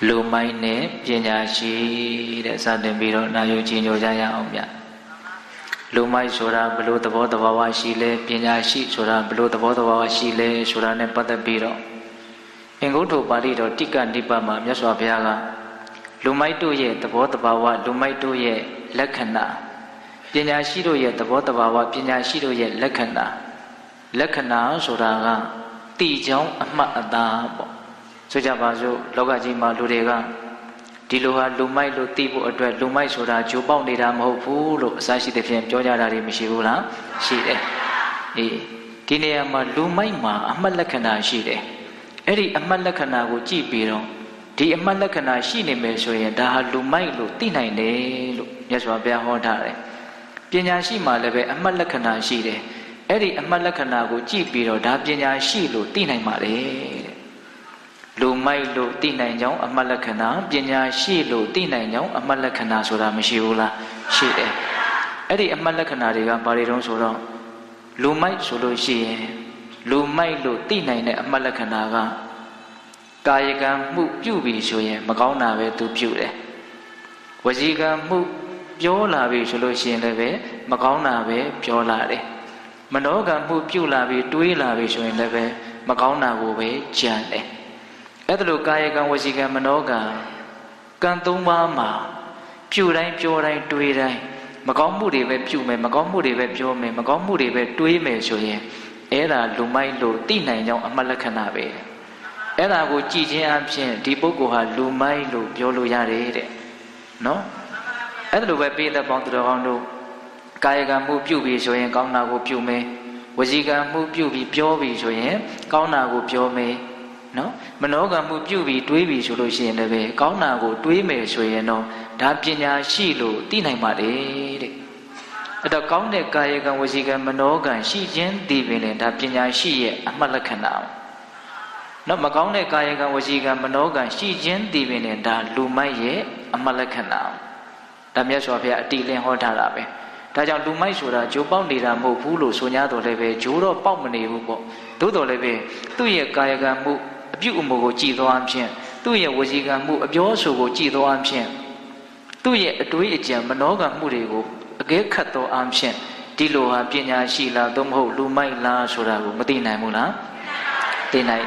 လူမိုက်နဲ့ပညာရှိတဲ့စတင်ပြီးတော့နာယူကြည်ညိုကြရအောင်ဗျလူမိုက်ဆိုတာဘလို့သဘောတဘာဝရှိလဲပညာရှိဆိုတာဘလို့သဘောတဘာဝရှိလဲဆိုတာနဲ့ပတ်သက်ပြီးတော့အင်္ဂုတ္တပါဠိတော်တိကနိပါမှာမြတ်စွာဘုရားကလူမိုက်တို့ရဲ့သဘောတဘာဝလူမိုက်တို့ရဲ့လက္ခဏာပညာရှိတို့ရဲ့သဘောတဘာဝပညာရှိတို့ရဲ့လက္ခဏာဆိုတာကတိကြောင်းအမှတ်အသားပေါ့ဆိုကြပါစို့လောကကြီးမှာလူတွေကဒီလိုဟာလူမိုက်လို့သိဖို့အတွက်လူမိုက်ဆိုတာဂျိုးပေါက်နေတာမဟုတ်ဘူးလို့အစရှိတဲ့ဖြင့်ပြောကြတာတွေမရှိဘူးလားရှိတယ်အေးဒီနေရာမှာလူမိုက်မှာအမှတ်လက္ခဏာရှိတယ်အဲ့ဒီအမှတ်လက္ခဏာကိုကြည့်ပြီးတော့ဒီအမှတ်လက္ခဏာရှိနေမယ်ဆိုရင်ဒါဟာလူမိုက်လို့သိနိုင်တယ်လို့မြတ်စွာဘုရားဟောထားတယ်ပညာရှိမှလည်းပဲအမှတ်လက္ခဏာရှိတယ်အဲ့ဒီအမှတ်လက္ခဏာကိုကြည့်ပြီးတော့ဒါပညာရှိလို့သိနိုင်ပါလေလူမိုက်လို့သိနိုင်ကြောင်းအမှတ်လက္ခဏာပညာရှိလို့သိနိုင်ကြောင်းအမှတ်လက္ခဏာဆိုတာမရှိဘူးလားရှိတယ်အဲ့ဒီအမှတ်လက္ခဏာတွေကဘာတွေတုံးဆိုတော့လူမိုက်ဆိုလို့ရှိရင်လူမိုက်လို့သိနိုင်တဲ့အမှတ်လက္ခဏာကကာယကံမှုပြုပြီဆိုရင်မကောင်းတာပဲသူပြုတယ်ဝစီကံမှုပြောလာပြီဆိုလို့ရှိရင်လည်းပဲမကောင်းတာပဲပြောလာတယ်မနောကံမှုပြုလာပြီတွေးလာပြီဆိုရင်လည်းပဲမကောင်းတာကိုပဲကြံတယ်အဲ့ဒါလိုကာယကံဝစီကံမနောကံကံ၃ပါးမှာပြုတိုင်းပြောတိုင်းတွေးတိုင်းမကောင်းမှုတွေပဲပြုမယ်မကောင်းမှုတွေပဲပြောမယ်မကောင်းမှုတွေပဲတွေးမယ်ဆိုရင်အဲ့ဒါလူမိုက်လို့သိနိုင်ကြောင်းအမှတ်လက္ခဏာပဲအဲ့ဒါကိုကြည်ချင်းအဖြစ်ဒီပုဂ္ဂိုလ်ဟာလူမိုက်လို့ပြောလို့ရတယ်တဲ့နော်အဲ့ဒါလိုပဲပိဋကပေါင်းသူတော်ကောင်းတို့ကာယကံမှုပြုပြီးဆိုရင်ကောင်းတာကိုပြုမယ်ဝစီကံမှုပြုပြီးပြောပြီးဆိုရင်ကောင်းတာကိုပြောမယ်နော်မနောကံမှုပြုပြီးတွေးပြီးဆိုလို့ရှိရင်လည်းပဲကောင်းတာကိုတွေးမယ်ဆိုရင်တော့ဒါပညာရှိလို့သိနိုင်ပါတယ်တဲ့အဲ့တော့ကောင်းတဲ့ကာယကံဝစီကံမနောကံရှိခြင်းသိပင်လေဒါပညာရှိရဲ့အမှတ်လက္ခဏာနော်မကောင်းတဲ့ကာယကံဝစီကံမနောကံရှိခြင်းသိပင်လေဒါလူမိုက်ရဲ့အမှတ်လက္ခဏာဒါမြတ်စွာဘုရားအတိလင်းဟောထားတာပဲဒါကြောင့်လူမိုက်ဆိုတာဂျိုးပေါက်နေတာမဟုတ်ဘူးလို့ဆို냐တော့လည်းပဲဂျိုးတော့ပေါက်မနေဘူးပေါ့သို့တော်လည်းပဲသူ့ရဲ့ကာယကံမှုအပြုအမူကိုကြည်သွားအဖြစ်သူ့ရဲ့ဝစီကံမှုအပြောအဆိုကိုကြည်သွားအဖြစ်သူ့ရဲ့အတွေးအကြံမနောကံမှုတွေကိုအကဲခတ်သောအဖြစ်ဒီလိုဟာပညာရှိလားသို့မဟုတ်လူမိုက်လားဆိုတာကိုမသိနိုင်ဘူးလားသိနိုင်